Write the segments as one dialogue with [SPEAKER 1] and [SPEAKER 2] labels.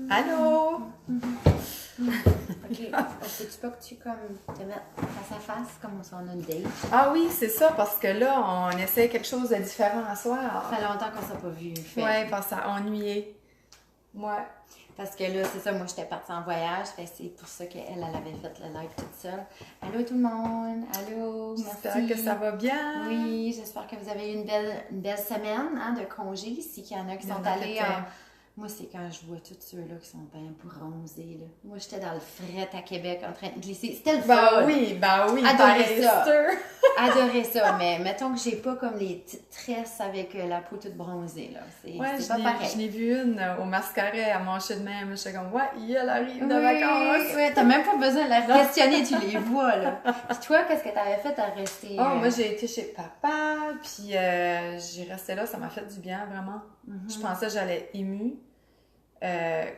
[SPEAKER 1] Allô?
[SPEAKER 2] OK. Sais-tu pas que tu te mettes face à face comme on a une date?
[SPEAKER 1] Ah oui, c'est ça, parce que là, on essaie quelque chose de différent à soir.
[SPEAKER 2] Ça fait longtemps qu'on s'est pas vu.
[SPEAKER 1] Ouais, parce que ça a ennuyé. Ouais.
[SPEAKER 2] Parce que là, c'est ça, moi, j'étais partie en voyage. Fait que c'est pour ça qu'elle avait fait le live toute seule. Allô tout le monde! Allô!
[SPEAKER 1] J'espère
[SPEAKER 2] Merci!
[SPEAKER 1] que ça va bien!
[SPEAKER 2] Oui, j'espère que vous avez eu une belle semaine de congé. Si qu'il y en a qui sont allés Moi, c'est quand je vois tous ceux-là qui sont bien bronzés. Là. Moi, j'étais dans le fret à Québec en train de glisser. C'était le fun!
[SPEAKER 1] Ben oui!
[SPEAKER 2] Adorais ça! Adorais ça, mais mettons que j'ai pas comme les petites tresses avec la peau toute bronzée. Là. C'est pas pareil.
[SPEAKER 1] Je l'ai vu une au mascara à mancher de même. J'étais comme, ouais, elle arrive de vacances!
[SPEAKER 2] Oui, t'as même pas besoin de la questionner, tu les vois. Là. Puis toi, qu'est-ce que t'avais fait à rester?
[SPEAKER 1] Moi, j'ai été chez papa, puis j'ai resté là, ça m'a fait du bien, vraiment. Je pensais que j'allais émue,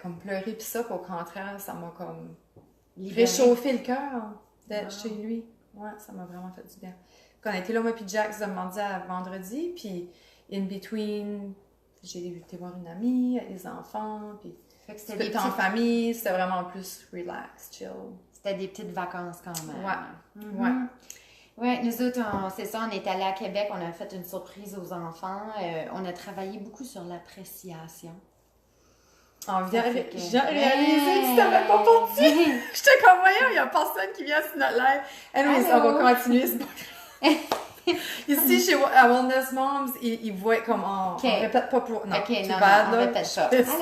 [SPEAKER 1] comme pleurer, puis ça, puis au contraire, ça m'a comme réchauffé le cœur d'être chez lui. Ouais, ça m'a vraiment fait du bien. Quand on a été là, moi puis Jack, ça m'a dit à vendredi, puis in between, j'ai été voir une amie, les enfants, puis c'était en famille, c'était vraiment plus relax, chill.
[SPEAKER 2] C'était des petites vacances quand même.
[SPEAKER 1] Ouais, ouais.
[SPEAKER 2] Oui, nous autres, c'est ça, on est allés à Québec, on a fait une surprise aux enfants. On a travaillé beaucoup sur l'appréciation.
[SPEAKER 1] J'ai réalisé que tu t'avais pas parti. J'étais comme, voyons, il y a personne qui vient sur notre live. Anyways, on va continuer. Ici, chez Wellness Moms, ils voient comme on répète pas pour... Non,
[SPEAKER 2] on répète pas. Allô? C'est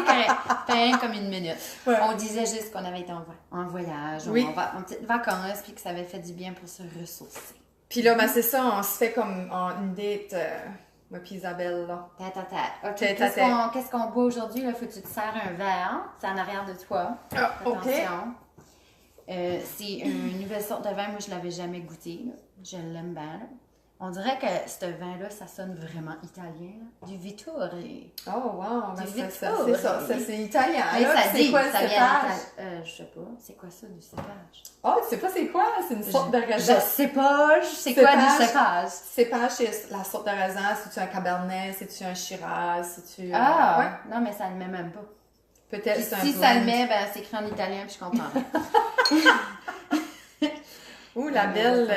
[SPEAKER 2] correct. Fait comme une minute. Ouais. On disait juste qu'on avait été en voyage, en petites vacances, puis que ça avait fait du bien pour se ressourcer.
[SPEAKER 1] Puis là, c'est ça, on se fait comme une date... moi puis Isabelle, là.
[SPEAKER 2] OK. Qu'est-ce qu'on boit aujourd'hui? Là, faut que tu te sers un verre. C'est en arrière de toi. Attention. C'est une nouvelle sorte de vin. Moi, je l'avais jamais goûté. Là. Je l'aime bien. Là. On dirait que ce vin-là, ça sonne vraiment italien. Là. Du Vittore.
[SPEAKER 1] Oh, wow! C'est ça. C'est italien.
[SPEAKER 2] C'est quoi le cépage? Je sais pas. C'est quoi ça, du cépage?
[SPEAKER 1] Oh, tu sais pas c'est quoi? C'est une sorte de raisin.
[SPEAKER 2] Je sais pas. C'est quoi du cépage?
[SPEAKER 1] Cépage, c'est la sorte de raisin. C'est-tu un cabernet? C'est-tu un shiraz? C'est-tu...
[SPEAKER 2] non, mais ça ne le met même pas.
[SPEAKER 1] Peut-être c'est un
[SPEAKER 2] si ça le met, c'est écrit en italien, puis je comprends.
[SPEAKER 1] Ouh, la belle,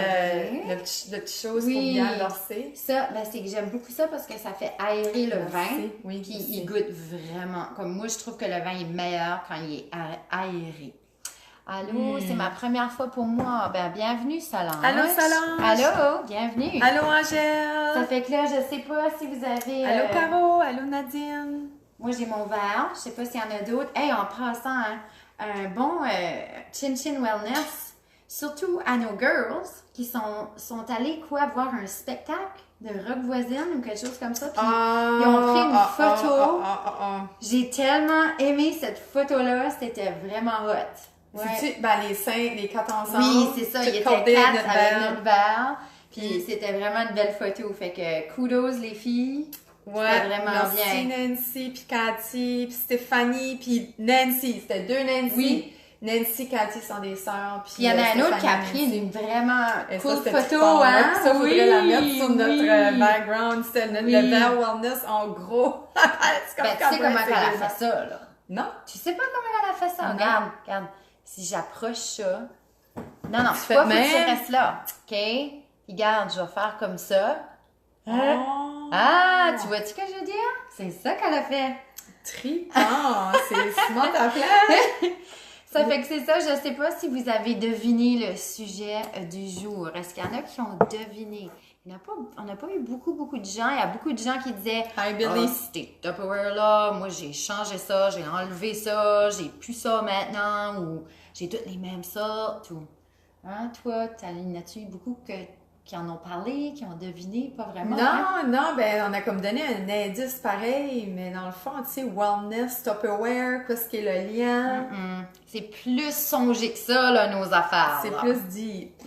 [SPEAKER 1] le petit chose pour bien lancer.
[SPEAKER 2] Ça, c'est que j'aime beaucoup ça parce que ça fait aérer le vin.
[SPEAKER 1] Oui,
[SPEAKER 2] puis il goûte vraiment. Comme moi, je trouve que le vin est meilleur quand il est aéré. Allô, c'est ma première fois pour moi. Bienvenue, Solange.
[SPEAKER 1] Allô, Solange.
[SPEAKER 2] Allô, bienvenue.
[SPEAKER 1] Allô, Angèle.
[SPEAKER 2] Ça fait que là, je sais pas si vous avez...
[SPEAKER 1] Allô, Caro. Allô, Nadine.
[SPEAKER 2] Moi, j'ai mon verre. Je sais pas s'il y en a d'autres. Hey, en passant, un bon Chin Chin Wellness, surtout à nos girls qui sont allées voir un spectacle de rock voisine ou quelque chose comme ça. Puis ils ont pris une photo. J'ai tellement aimé cette photo-là. C'était vraiment hot.
[SPEAKER 1] Ouais. C'est-tu, les quatre ensemble?
[SPEAKER 2] Oui, c'est ça. Il était 4 avec notre verre. Puis c'était vraiment une belle photo. Fait que kudos les filles.
[SPEAKER 1] Ouais,
[SPEAKER 2] c'était vraiment
[SPEAKER 1] bien. Nancy, puis Cathy, puis Stéphanie, puis Nancy. C'était 2 Nancy. Oui. Nancy, Cathy sont des sœurs. Puis
[SPEAKER 2] il y en a un autre qui a pris une vraiment cool photo.
[SPEAKER 1] Ça, faudrait la mettre sur notre background. C'était le verre wellness en gros.
[SPEAKER 2] Tu sais comment elle a fait ça, là?
[SPEAKER 1] Non.
[SPEAKER 2] Tu sais pas comment elle a fait ça? Regarde. Si j'approche ça... Non, faut que tu restes là. OK? Regarde, je vais faire comme ça. Tu vois-tu ce que je veux dire? C'est ça qu'elle a fait.
[SPEAKER 1] Trippant! C'est smart à faire.
[SPEAKER 2] Ça fait que c'est ça. Je sais pas si vous avez deviné le sujet du jour. Est-ce qu'il y en a qui ont deviné? On n'a pas eu beaucoup de gens. Il y a beaucoup de gens qui disaient « Hi Billy, c'était Tupperware là. Moi, j'ai changé ça. J'ai enlevé ça. J'ai plus ça maintenant. » Ou « J'ai toutes les mêmes sortes. » Ou toi, y en a-tu eu beaucoup qui en ont parlé, qui ont deviné? Pas vraiment.
[SPEAKER 1] Non, on a comme donné un indice pareil, mais dans le fond, tu sais, wellness, Tupperware, qu'est-ce qui est le lien?
[SPEAKER 2] C'est plus songé que ça, là, nos affaires.
[SPEAKER 1] C'est plus deep.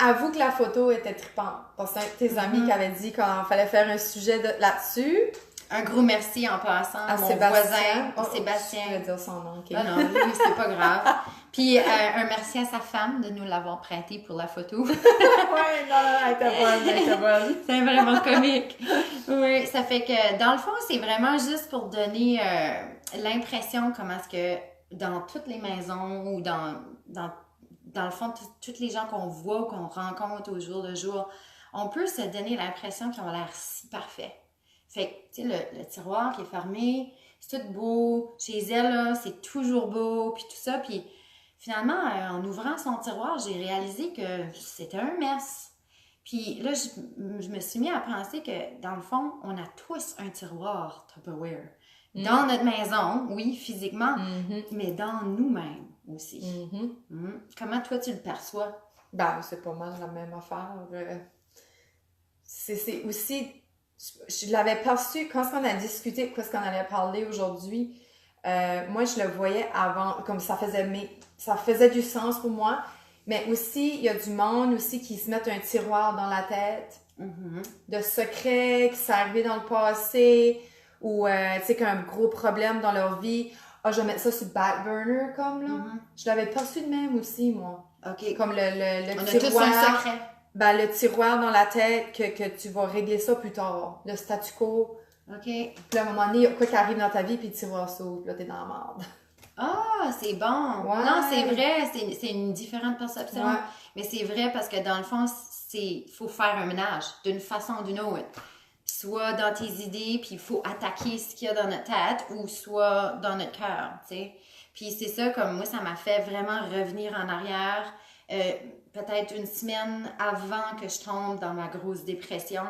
[SPEAKER 1] Avoue que la photo était trippante. Parce que tes amis qui avaient dit qu'il fallait faire un sujet là-dessus.
[SPEAKER 2] Un gros merci en passant à mon voisin, Sébastien.
[SPEAKER 1] Je vais dire son nom, OK.
[SPEAKER 2] Ah non, lui, c'est pas grave. Puis un merci à sa femme de nous l'avoir prêté pour la photo.
[SPEAKER 1] Ouais, non, elle était bonne.
[SPEAKER 2] C'est vraiment comique. Oui, ça fait que dans le fond, c'est vraiment juste pour donner l'impression comment est-ce que dans toutes les maisons ou dans le fond, toutes les gens qu'on voit ou qu'on rencontre au jour le jour, on peut se donner l'impression qu'ils ont l'air si parfaits. Fait que, tu sais, le tiroir qui est fermé, c'est tout beau. Chez elle, là, c'est toujours beau, puis tout ça. Puis finalement, en ouvrant son tiroir, j'ai réalisé que c'était un mess. Puis là, je me suis mis à penser que, dans le fond, on a tous un tiroir Tupperware. Dans notre maison, oui, physiquement, mais dans nous-mêmes aussi. Comment toi, tu le perçois?
[SPEAKER 1] Ben, c'est pas mal la même affaire. C'est aussi... Je l'avais perçu quand on a discuté de ce qu'on allait parler aujourd'hui. Moi, je le voyais avant, comme ça faisait du sens pour moi. Mais aussi, il y a du monde aussi qui se mettent un tiroir dans la tête de secrets qui sont arrivés dans le passé ou, tu sais, qu'un gros problème dans leur vie. Ah, je vais mettre ça sur le back burner, comme là. Je l'avais perçu de même aussi, moi.
[SPEAKER 2] OK.
[SPEAKER 1] Comme le
[SPEAKER 2] on
[SPEAKER 1] tiroir.
[SPEAKER 2] A tous un secret.
[SPEAKER 1] Ben, le tiroir dans la tête que tu vas régler ça plus tard. Le statu quo.
[SPEAKER 2] OK.
[SPEAKER 1] Puis à un moment donné, il y a quoi qui arrive dans ta vie, puis le tiroir s'ouvre, puis là, t'es dans la merde.
[SPEAKER 2] Ah, c'est bon.
[SPEAKER 1] Ouais.
[SPEAKER 2] Non, c'est vrai. C'est une différente perception.
[SPEAKER 1] Ouais.
[SPEAKER 2] Mais c'est vrai parce que dans le fond, faut faire un ménage d'une façon ou d'une autre. Soit dans tes idées, puis il faut attaquer ce qu'il y a dans notre tête, ou soit dans notre cœur, tu sais. Puis c'est ça, comme moi, ça m'a fait vraiment revenir en arrière. Peut-être une semaine avant que je tombe dans ma grosse dépression.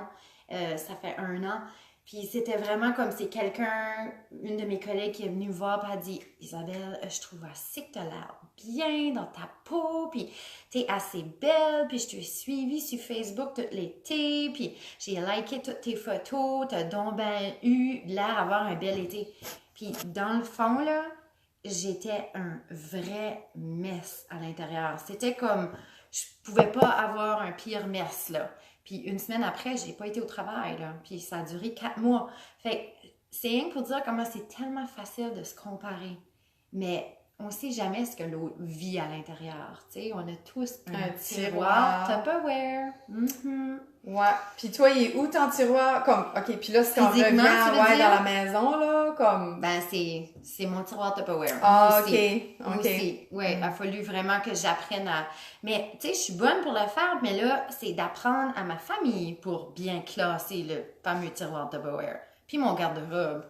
[SPEAKER 2] Ça fait 1 an. Puis c'était vraiment comme c'est une de mes collègues qui est venue me voir et a dit « Isabelle, je trouve assez que tu as l'air bien dans ta peau, puis tu es assez belle, puis je t'ai suivi sur Facebook tout l'été, puis j'ai liké toutes tes photos, tu as donc ben eu l'air d'avoir un bel été. » Puis dans le fond, là, j'étais un vrai mess à l'intérieur. C'était comme, je pouvais pas avoir un pire mess, là. Puis une semaine après, j'ai pas été au travail, là. Puis ça a duré 4 mois. Fait que c'est rien que pour dire comment c'est tellement facile de se comparer. Mais on sait jamais ce que l'autre vit à l'intérieur, tu sais. On a tous un tiroir Tupperware.
[SPEAKER 1] Ouais. Puis toi, il est où ton tiroir? Comme, OK, puis là, si on revient dans la maison, là, comme...
[SPEAKER 2] Ben, c'est mon tiroir Tupperware.
[SPEAKER 1] Ah, OK.
[SPEAKER 2] Oui, il a fallu vraiment que j'apprenne à... Mais, tu sais, je suis bonne pour le faire, mais là, c'est d'apprendre à ma famille pour bien classer le fameux tiroir Tupperware. Puis mon garde-robe.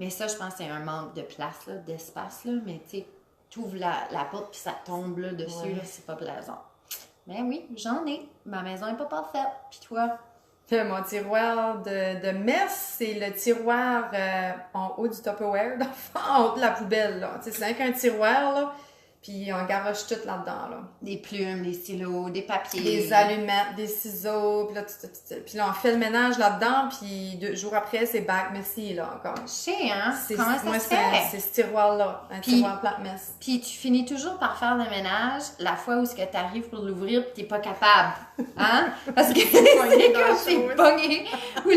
[SPEAKER 2] Mais ça, je pense que c'est un manque de place, là, d'espace, là. Mais, tu sais, tu ouvres la porte puis ça tombe, là, dessus, là, c'est pas plaisant. Mais oui, j'en ai. Ma maison est pas parfaite. Puis toi?
[SPEAKER 1] Mon tiroir de messe, c'est le tiroir en haut du Tupperware, en haut de la poubelle, là. Tu sais, c'est qu'un tiroir, là, puis on garoche tout là-dedans, là.
[SPEAKER 2] Des plumes, des stylos, des papiers.
[SPEAKER 1] Des allumettes, des ciseaux, puis là, puis là, on fait le ménage là-dedans, puis 2 jours après, c'est back messy, là, encore.
[SPEAKER 2] Je sais, hein? Comment ça se fait?
[SPEAKER 1] C'est ce tiroir-là, tiroir plate messe.
[SPEAKER 2] Puis tu finis toujours par faire le ménage la fois où tu arrives pour l'ouvrir puis t'es pas capable, hein? Parce que c'est comme c'est pogné. Ou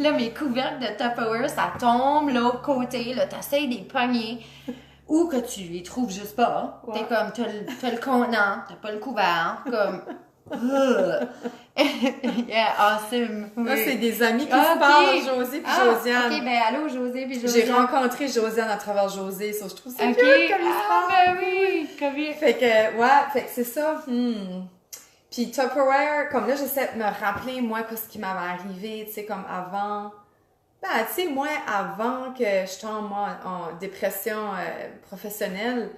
[SPEAKER 2] là, mes couvercles de Tupperware, ça tombe l'autre côté, là, t'essayes de les pogner. Ou que tu les trouves juste pas. Ouais. T'es comme, t'as le contenant, t'as pas le couvert, comme... Yeah, awesome.
[SPEAKER 1] Oui. Là, c'est des amis qui se parlent, Josée puis Josiane.
[SPEAKER 2] OK, ben allô, Josée puis Josiane.
[SPEAKER 1] J'ai rencontré Josiane à travers Josée, ça, je trouve ça cute
[SPEAKER 2] comme
[SPEAKER 1] ils se parlent.
[SPEAKER 2] Ben oui, comme
[SPEAKER 1] Fait que c'est ça. Puis Tupperware, comme là, j'essaie de me rappeler, moi, ce qui m'avait arrivé, tu sais, comme avant... Ben, tu sais, moi, avant que je tombe, moi, en dépression professionnelle,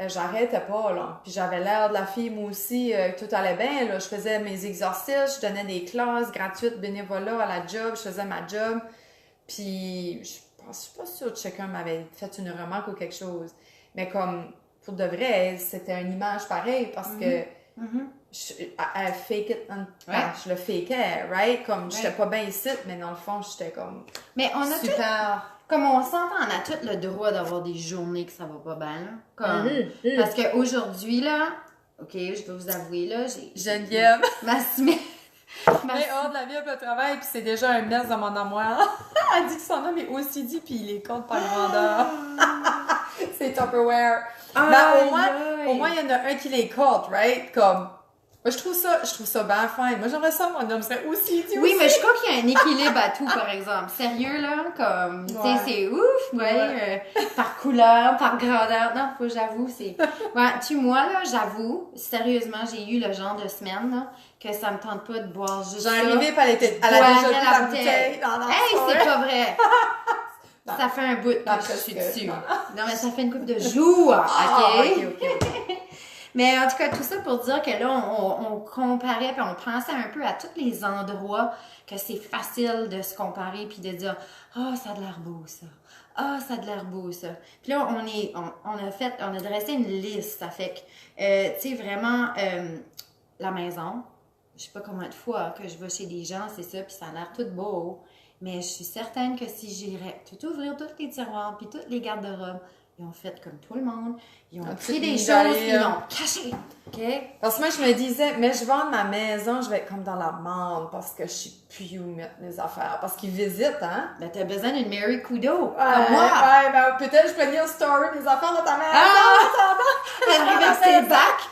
[SPEAKER 1] j'arrêtais pas, là. Puis j'avais l'air de la fille, moi aussi, tout allait bien, là. Je faisais mes exercices, je donnais des classes gratuites, bénévolat à la job, je faisais ma job. Puis, je suis pas sûre que chacun m'avait fait une remarque ou quelque chose. Mais comme, pour de vrai, c'était une image pareille, parce que... I fake it, je le fakeais, right? Comme, j'étais pas bien ici, mais dans le fond, j'étais comme
[SPEAKER 2] mais on a
[SPEAKER 1] super...
[SPEAKER 2] Comme on s'entend, on a tout le droit d'avoir des journées que ça va pas bien, là. Comme, parce qu'aujourd'hui, là, OK, je vais vous avouer, là, j'ai...
[SPEAKER 1] Geneviève!
[SPEAKER 2] Ma semaine...
[SPEAKER 1] Mais hors de la vie, elle travail, puis c'est déjà un mess dans mon armoire. Elle dit que son homme est OCD, puis il les compte par grandeur. C'est Tupperware. Mais au moins, il y en a un qui les compte, right? Comme, moi, je trouve ça bien fine. Moi, j'aimerais ça, mon homme serait OCD.
[SPEAKER 2] Oui, mais je crois qu'il y a un équilibre à tout, par exemple. Sérieux, là, comme, tu sais, c'est ouf, par couleur, par grandeur. Non, faut j'avoue, c'est... Ouais, moi, là, j'avoue, sérieusement, j'ai eu le genre de semaine, là, que ça me tente pas de boire juste ça.
[SPEAKER 1] J'en arrivais, elle a déjà bu la bouteille.
[SPEAKER 2] Hey, c'est pas vrai! Ça fait un bout que je suis dessus. Non, mais ça fait une couple de jours, OK? Mais en tout cas, tout ça pour dire que là, on comparait puis on pensait un peu à tous les endroits que c'est facile de se comparer puis de dire « Ah, ça a de l'air beau, ça. Ah, ça a de l'air beau, ça. » Puis là, on a dressé une liste. Ça fait que, tu sais, vraiment, la maison, je sais pas combien de fois que je vais chez des gens, c'est ça, puis ça a l'air tout beau. Mais je suis certaine que si j'irais tout ouvrir tous les tiroirs puis toutes les garde-robes, ils ont fait comme tout le monde. Ils ont pris des choses, ils l'ont caché. OK?
[SPEAKER 1] Parce que moi, je me disais, mais je vends ma maison, je vais être comme dans la merde parce que je sais plus où mettre mes affaires. Parce qu'ils visitent, hein?
[SPEAKER 2] Ben, t'as besoin d'une Mary Kudo.
[SPEAKER 1] Ouais, ben, peut-être je peux dire story mes affaires dans ta maison.
[SPEAKER 2] Elle arrive avec ses bacs.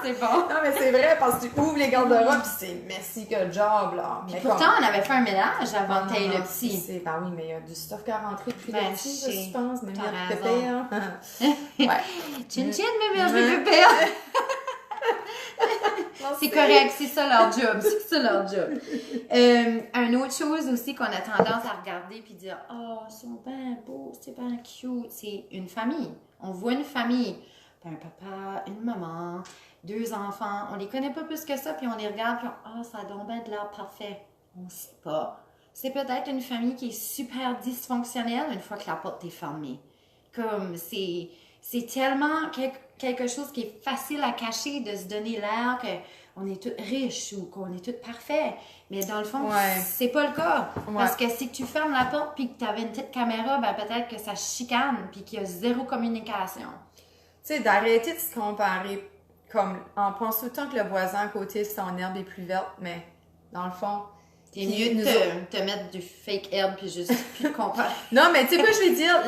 [SPEAKER 2] C'est bon.
[SPEAKER 1] Non, mais c'est vrai, parce que tu ouvres les garde-robes pis c'est messy que le job, là.
[SPEAKER 2] Mais pourtant, on avait fait un ménage avant de tailler le petit.
[SPEAKER 1] Ben oui, mais il y a du stuff qui a rentré depuis le petit, je pense. Mais
[SPEAKER 2] t'as
[SPEAKER 1] pépé, hein. Ouais.
[SPEAKER 2] Chin-chin, mais pépé. C'est correct, c'est ça leur job. C'est ça leur job. Une autre chose aussi qu'on a tendance à regarder puis dire « Oh, ils sont bien beaux, c'est bien cute. » C'est une famille. On voit une famille. Un papa, une maman, 2 enfants. On les connaît pas plus que ça, puis on les regarde, puis ça a donc bien de l'air parfait. On sait pas. C'est peut-être une famille qui est super dysfonctionnelle une fois que la porte est fermée. Comme, c'est tellement quelque chose qui est facile à cacher, de se donner l'air qu'on est tous riches ou qu'on est tous parfaits. Mais dans le fond, c'est pas le cas. Parce que si tu fermes la porte puis que tu avais une petite caméra, ben peut-être que ça chicane puis qu'il y a 0 communication.
[SPEAKER 1] Tu sais, d'arrêter de se comparer, comme, on pense tout le temps que le voisin à côté, son herbe est plus verte, mais dans le fond...
[SPEAKER 2] C'est mieux de te mettre du fake herbe puis juste plus comparer.
[SPEAKER 1] Non, mais tu sais quoi, je veux dire,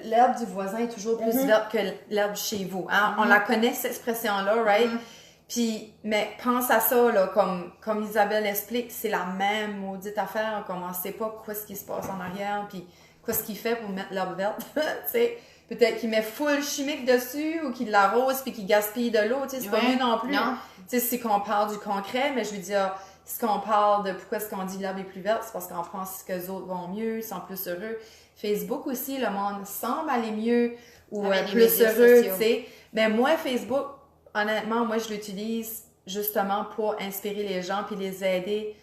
[SPEAKER 1] l'herbe du voisin est toujours plus verte que l'herbe chez vous. Hein? On la connaît, cette expression-là, right? Puis, mais pense à ça, là, comme Isabelle explique, c'est la même maudite affaire, comme on sait pas quoi ce qui se passe en arrière, puis quoi ce qu'il fait pour mettre l'herbe verte, tu sais. Peut-être qu'il met full chimique dessus ou qu'il l'arrose puis qu'il gaspille de l'eau, tu sais, c'est pas mieux non plus. Tu sais, c'est qu'on parle du concret, mais je veux dire, si on parle de pourquoi est-ce qu'on dit l'herbe est plus verte, c'est parce qu'on pense que les autres vont mieux, ils sont plus heureux. Facebook aussi, le monde semble aller mieux ou plus heureux, tu sais. Mais moi, Facebook, honnêtement, moi, je l'utilise justement pour inspirer les gens puis les aider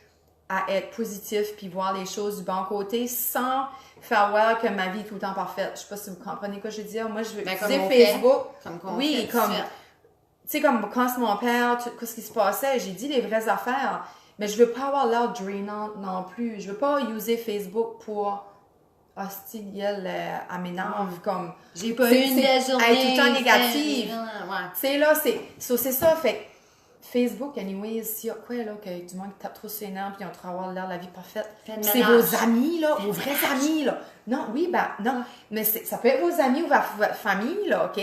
[SPEAKER 1] à être positif puis voir les choses du bon côté sans faire voir que ma vie est tout le temps parfaite. Je sais pas si vous comprenez ce que je veux dire. Moi, je veux utiliser Facebook. Tu sais, comme quand c'est mon père, qu'est-ce qui se passait, j'ai dit les vraies affaires. Mais je veux pas avoir l'air drainante non plus. Je veux pas user Facebook pour hostile, elle m'énerve comme...
[SPEAKER 2] J'ai pas eu une belle journée.
[SPEAKER 1] Elle est tout le temps négative. Tu sais, là, c'est ça. Fait Facebook, anyways, s'il y a quoi, là, que du monde qui tape trop sur les nerfs puis ils ont trop avoir l'air de la vie parfaite. C'est vos amis, là, vos vrais amis, là. Non, oui, ben, non. Mais ça peut être vos amis ou votre famille, là, OK?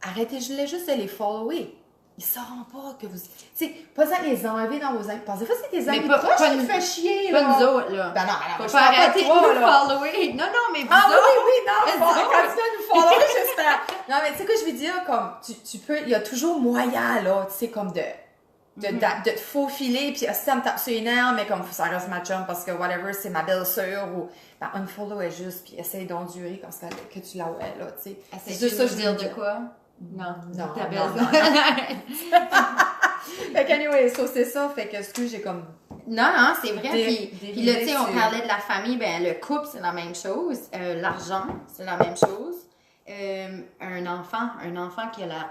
[SPEAKER 1] Arrêtez-les juste de les follower. Ils sauront pas que vous... Tu sais, pas à les enlever dans vos amis. Parce que des fois, c'est tes amis proches qui te fait chier, là.
[SPEAKER 2] Pas nous autres, là.
[SPEAKER 1] Ben non,
[SPEAKER 2] faut pas arrêter de nous follower. Non, mais vous autres...
[SPEAKER 1] non, continuez à nous follower, j'espère. Non, mais tu sais quoi, je veux dire, comme, tu peux... Il y a toujours moyen, là, tu sais, comme de te faufiler, puis ça me tape sur les nerfs, mais comme, ça reste ma chum, parce que whatever, c'est ma belle-sœur, ou... Ben, unfollow est juste, puis essaye d'endurer quand que tu la ouais, là, tu sais.
[SPEAKER 2] C'est juste ça, je veux dire de quoi? Non, ta belle-sœur.
[SPEAKER 1] Fait qu'anyway, c'est ça, fait que ce que j'ai comme...
[SPEAKER 2] Non, c'est vrai. Puis là, tu sais, on parlait de la famille, ben le couple, c'est la même chose. L'argent, c'est la même chose. Un enfant qui a l'air,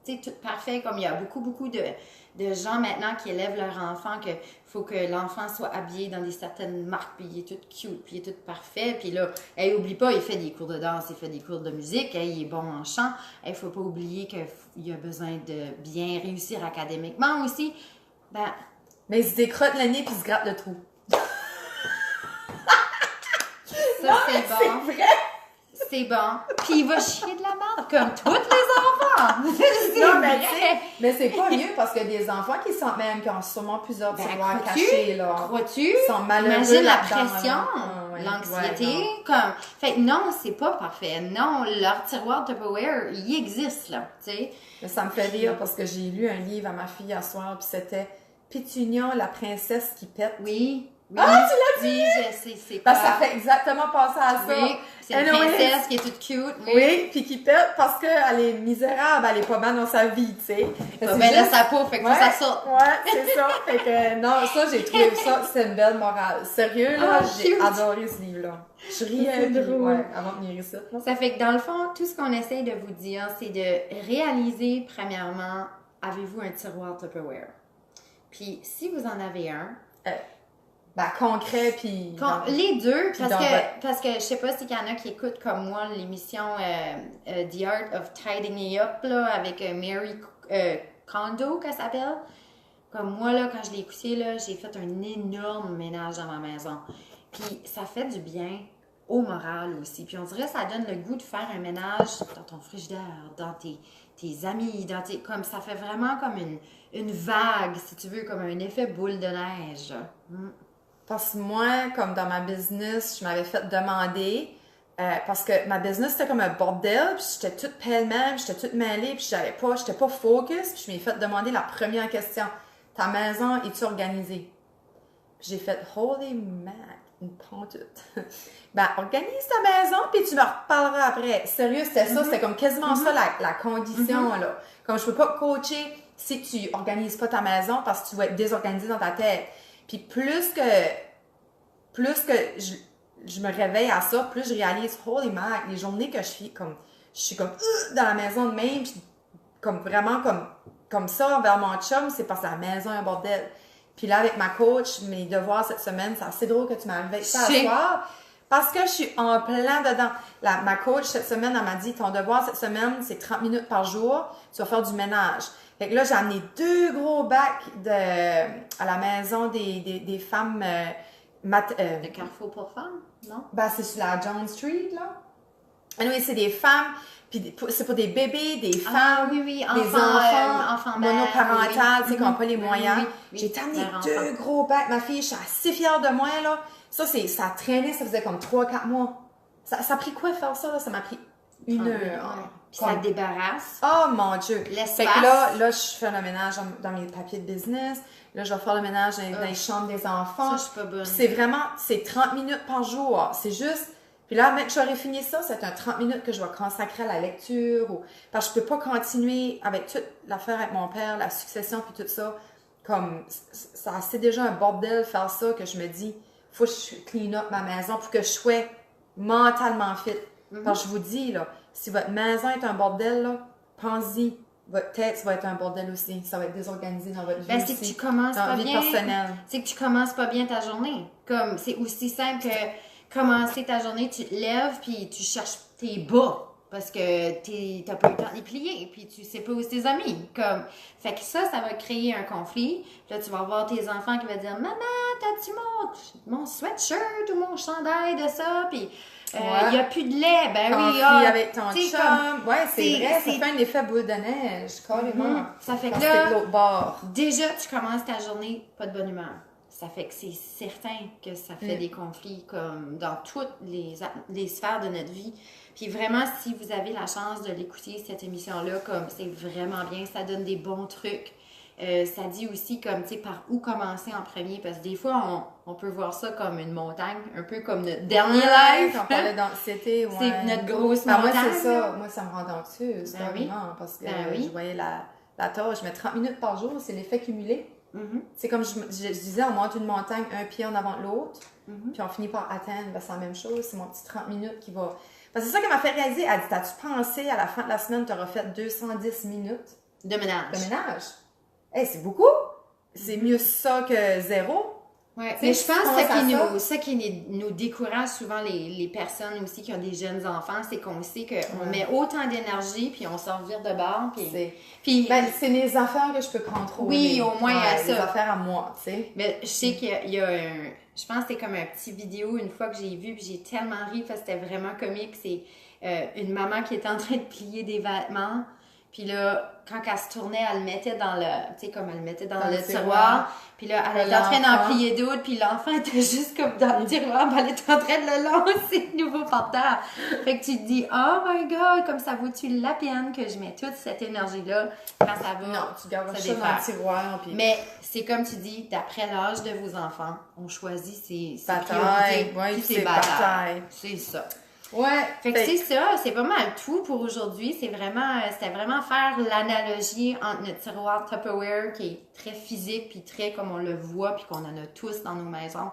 [SPEAKER 2] tu sais, tout parfait, comme il y a beaucoup de gens maintenant qui élèvent leur enfant, que faut que l'enfant soit habillé dans des certaines marques, puis il est tout cute, puis il est tout parfait. Puis là, oublie pas, il fait des cours de danse, il fait des cours de musique, il est bon en chant. Faut pas oublier qu'il a besoin de bien réussir académiquement aussi. Ben,
[SPEAKER 1] Mais il se décrotte le nez puis il se gratte le trou.
[SPEAKER 2] Ça, non, c'est bon.
[SPEAKER 1] C'est vrai!
[SPEAKER 2] C'est bon. Puis il va chier de la merde, comme tous les enfants.
[SPEAKER 1] Non, mais c'est pas mieux parce qu'il y a des enfants qui sentent même, qui ont sûrement plusieurs tiroirs cachés, là.
[SPEAKER 2] Crois-tu?
[SPEAKER 1] Ils sont malheureux.
[SPEAKER 2] Imagine la
[SPEAKER 1] là-dedans,
[SPEAKER 2] pression, l'anxiété, comme... Fait que non, c'est pas parfait. Non, leur tiroir Tupperware, il existe, là, tu sais.
[SPEAKER 1] Mais ça me fait rire parce que j'ai lu un livre à ma fille hier soir, puis c'était Pétunia, la princesse qui pète.
[SPEAKER 2] Oui.
[SPEAKER 1] Oui, ah, tu l'as dit!
[SPEAKER 2] Oui, je sais, c'est
[SPEAKER 1] parce que ça fait exactement penser à ça.
[SPEAKER 2] Oui, c'est une princesse qui est toute cute.
[SPEAKER 1] Oui, puis qui pète parce qu'elle est misérable, elle est pas mal dans sa vie, tu sais.
[SPEAKER 2] Pas belle à sa peau, fait que ça sort.
[SPEAKER 1] Ouais, c'est ça. Fait que, non, ça, j'ai trouvé ça, c'est une belle morale. Sérieux, là, j'ai adoré ce livre-là. Je riais, avant de venir ici.
[SPEAKER 2] Ça fait que dans le fond, tout ce qu'on essaie de vous dire, c'est de réaliser, premièrement, avez-vous un tiroir Tupperware? Puis, si vous en avez un,
[SPEAKER 1] concret, puis...
[SPEAKER 2] les deux, parce que je sais pas s'il y en a qui écoutent comme moi l'émission The Art of Tidying Up, là, avec Mary Kondo, qu'elle s'appelle. Comme moi, là, quand je l'ai écouté, là, j'ai fait un énorme ménage dans ma maison. Puis ça fait du bien au moral aussi. Puis on dirait que ça donne le goût de faire un ménage dans ton frigidaire, dans tes amis, comme ça fait vraiment comme une vague, si tu veux, comme un effet boule de neige.
[SPEAKER 1] Parce que moi, comme dans ma business, je m'avais fait demander, parce que ma business, c'était comme un bordel, puis j'étais toute pêle-mêle, j'étais toute mêlée, puis j'étais pas focus, puis je m'ai fait demander la première question. Ta maison, es-tu organisée? Puis j'ai fait, holy man, une pantoute. Organise ta maison, puis tu me reparleras après. Sérieux, c'était ça, c'était comme quasiment ça la condition, là. Comme je peux pas coacher si tu organises pas ta maison parce que tu vas être désorganisé dans ta tête. Puis plus que je me réveille à ça, plus je réalise, holy mac, les journées que je suis comme dans la maison de même, puis comme vraiment comme ça envers mon chum, c'est parce que la maison est un bordel. Puis là, avec ma coach, mes devoirs cette semaine, c'est assez drôle que tu m'arrives avec ça à soir, parce que je suis en plein dedans. Ma coach, cette semaine, elle m'a dit, ton devoir cette semaine, c'est 30 minutes par jour, tu vas faire du ménage. Fait que là, j'ai amené 2 gros bacs à la maison des femmes...
[SPEAKER 2] Le Carrefour pour femmes, non?
[SPEAKER 1] C'est sur la John Street, là. Anyway, c'est des femmes, puis c'est pour des bébés, des femmes, des enfants monoparentales, tu sais, qui n'ont pas les moyens. J'ai amené 2 gros bacs. Ma fille, je suis assez fière de moi, là. Ça a traîné, ça faisait comme 3-4 mois. Ça a pris quoi faire ça, là? Ça m'a pris 1 heure.
[SPEAKER 2] Puis ça te débarrasse.
[SPEAKER 1] Oh mon Dieu!
[SPEAKER 2] L'espace.
[SPEAKER 1] Fait que là, je fais le ménage dans mes papiers de business. Là, je vais faire le ménage dans les chambres des enfants.
[SPEAKER 2] Ça, je suis pas bonne.
[SPEAKER 1] C'est 30 minutes par jour. C'est juste... Puis là, même que j'aurais fini ça, c'est un 30 minutes que je vais consacrer à la lecture. Parce que je peux pas continuer avec toute l'affaire avec mon père, la succession puis tout ça. Comme, c'est déjà un bordel faire ça que je me dis, faut que je clean up ma maison pour que je sois mentalement fit. Parce que je vous dis, là, si votre maison est un bordel, là, pensez-y. Votre tête va être un bordel aussi. Ça va être désorganisé dans votre vie aussi.
[SPEAKER 2] C'est que tu commences
[SPEAKER 1] dans
[SPEAKER 2] pas
[SPEAKER 1] vie
[SPEAKER 2] bien.
[SPEAKER 1] personnelle.
[SPEAKER 2] C'est que tu commences pas bien ta journée. Comme, c'est aussi simple que commencer ta journée, tu te lèves puis tu cherches tes bas. Parce que t'as pas eu le temps de les plier, puis tu sais pas où c'est tes amis. Comme, fait que ça va créer un conflit. Puis là, tu vas voir tes enfants qui vont dire « Maman, t'as-tu mon sweatshirt ou mon chandail de ça? » Puis il n'y a plus de lait.
[SPEAKER 1] Conflit avec ton chum. Ouais, c'est vrai, ça fait un effet boule de neige, carrément.
[SPEAKER 2] Ça fait
[SPEAKER 1] que
[SPEAKER 2] là,
[SPEAKER 1] de l'autre bord.
[SPEAKER 2] Déjà, tu commences ta journée pas de bonne humeur. Ça fait que c'est certain que ça fait des conflits comme dans toutes les sphères de notre vie. Puis vraiment, si vous avez la chance de l'écouter, cette émission-là, comme c'est vraiment bien, ça donne des bons trucs. Ça dit aussi comme, tu sais, par où commencer en premier, parce que des fois, on peut voir ça comme une montagne, un peu comme notre dernier live.
[SPEAKER 1] On parlait d'anxiété, ouais.
[SPEAKER 2] C'est notre grosse montagne.
[SPEAKER 1] Moi, c'est ça. Moi, ça me rend anxieuse, carrément, parce que je voyais la tâche. Je mets 30 minutes par jour, c'est l'effet cumulé. C'est comme je disais, on monte une montagne un pied en avant de l'autre, puis on finit par atteindre, c'est la même chose, c'est mon petit 30 minutes qui va... Parce que c'est ça qu'elle m'a fait réaliser, elle dit, t'as-tu pensé à la fin de la semaine, tu auras fait 210 minutes
[SPEAKER 2] de ménage.
[SPEAKER 1] Hey, c'est beaucoup! C'est mieux ça que 0.
[SPEAKER 2] Ouais, mais je pense que ça qui nous décourage souvent les personnes aussi qui ont des jeunes enfants, c'est qu'on sait qu'on met autant d'énergie, puis on s'en revire de bord. Puis
[SPEAKER 1] c'est mes affaires que je peux contrôler.
[SPEAKER 2] Oui, au moins à ça.
[SPEAKER 1] Les affaires à moi, tu sais.
[SPEAKER 2] Mais je sais qu'il y a je pense que c'était comme un petit vidéo une fois que j'ai vu, puis j'ai tellement ri, parce que c'était vraiment comique. C'est une maman qui était en train de plier des vêtements. Puis là, quand elle se tournait, elle le mettait dans le, tu sais, comme elle le mettait dans le tiroir. Puis là, elle était en train d'en plier d'autres, puis l'enfant était juste comme dans le tiroir, puis elle était en train de le lancer de nouveau par terre. Fait que tu te dis, oh my God, comme ça vaut-tu la peine que je mets toute cette énergie-là quand ça va.
[SPEAKER 1] Non, tu gardes ça dans le tiroir. Puis...
[SPEAKER 2] Mais c'est comme tu dis, d'après l'âge de vos enfants, on choisit ses
[SPEAKER 1] batailles,
[SPEAKER 2] priorités, puis ses batailles. C'est ça.
[SPEAKER 1] Ouais.
[SPEAKER 2] Fait que c'est ça, c'est pas mal tout pour aujourd'hui. C'était vraiment faire l'analogie entre notre tiroir Tupperware qui est très physique puis très comme on le voit puis qu'on en a tous dans nos maisons.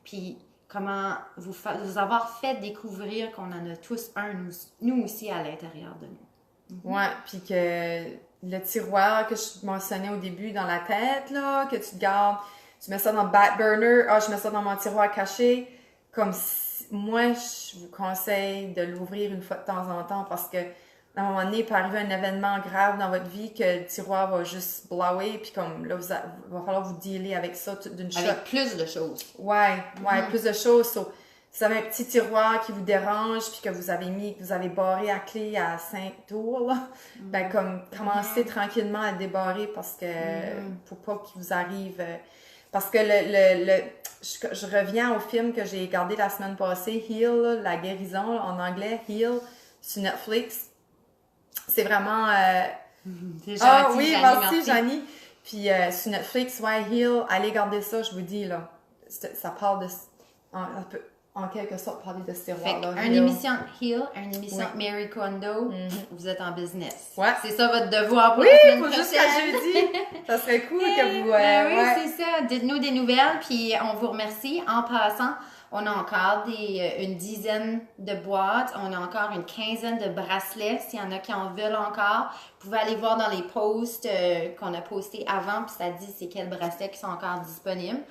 [SPEAKER 2] Puis comment vous avoir fait découvrir qu'on en a tous un, nous aussi à l'intérieur de nous.
[SPEAKER 1] Ouais, puis que le tiroir que je mentionnais au début dans la tête, là, que tu te gardes, tu mets ça dans le back burner, je mets ça dans mon tiroir caché, comme si moi, je vous conseille de l'ouvrir une fois de temps en temps parce que à un moment donné, il peut arriver un événement grave dans votre vie que le tiroir va juste blower, puis comme là, va falloir vous dealer avec ça d'une shot.
[SPEAKER 2] Avec plus de choses.
[SPEAKER 1] Ouais, plus de choses. So, si vous avez un petit tiroir qui vous dérange, puis que vous avez barré à clé à 5 tours, là, ben comme commencez tranquillement à le débarrer parce que pour pas qu'il vous arrive... parce que je reviens au film que j'ai regardé la semaine passée, Heal, là, la guérison, là, en anglais, Heal, sur Netflix. C'est vraiment... oui, merci, Janie. Puis sur Netflix, Heal, allez regarder ça, je vous dis, là. Ça parle de... en quelque sorte, parler de ce tiroir-là.
[SPEAKER 2] Une émission Heal, une émission Mary Kondo, vous êtes en business. Ouais. C'est ça votre devoir pour la semaine prochaine.
[SPEAKER 1] Oui, jusqu'à jeudi. Ça serait cool que vous...
[SPEAKER 2] oui, c'est ça. Dites-nous des nouvelles, puis on vous remercie. En passant, on a encore une dizaine de boîtes. On a encore une quinzaine de bracelets, s'il y en a qui en veulent encore. Vous pouvez aller voir dans les posts qu'on a postés avant, puis ça dit c'est quels bracelets qui sont encore disponibles.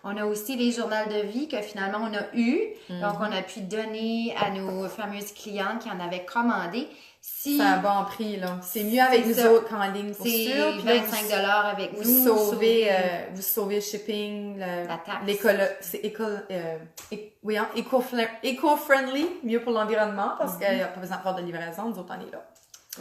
[SPEAKER 2] On a aussi les journaux de vie que finalement on a eu. Donc, on a pu donner à nos fameuses clientes qui en avaient commandé.
[SPEAKER 1] C'est un bon prix, là. C'est mieux avec nous autres qu'en ligne, pour sûr.
[SPEAKER 2] C'est 25 $ avec nous.
[SPEAKER 1] Vous sauvez le shipping,
[SPEAKER 2] la taxe.
[SPEAKER 1] C'est eco-friendly, mieux pour l'environnement parce qu'il n'y a pas besoin de faire de livraison, nous autres, on est là.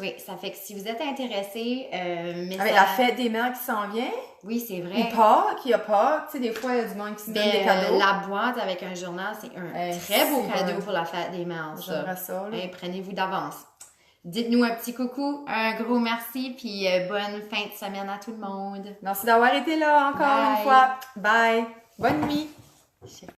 [SPEAKER 2] Oui, ça fait que si vous êtes intéressés...
[SPEAKER 1] avec la fête des mères qui s'en vient.
[SPEAKER 2] Oui, c'est vrai.
[SPEAKER 1] Ou Pâques, il y a Pâques. Tu sais, des fois, il y a du monde qui se donne des cadeaux.
[SPEAKER 2] La boîte avec un journal, c'est un très beau cadeau pour la fête des mères.
[SPEAKER 1] J'aimerais ça.
[SPEAKER 2] Prenez-vous d'avance. Dites-nous un petit coucou, un gros merci, puis bonne fin de semaine à tout le monde.
[SPEAKER 1] Merci d'avoir été là encore une fois. Bye. Bonne nuit.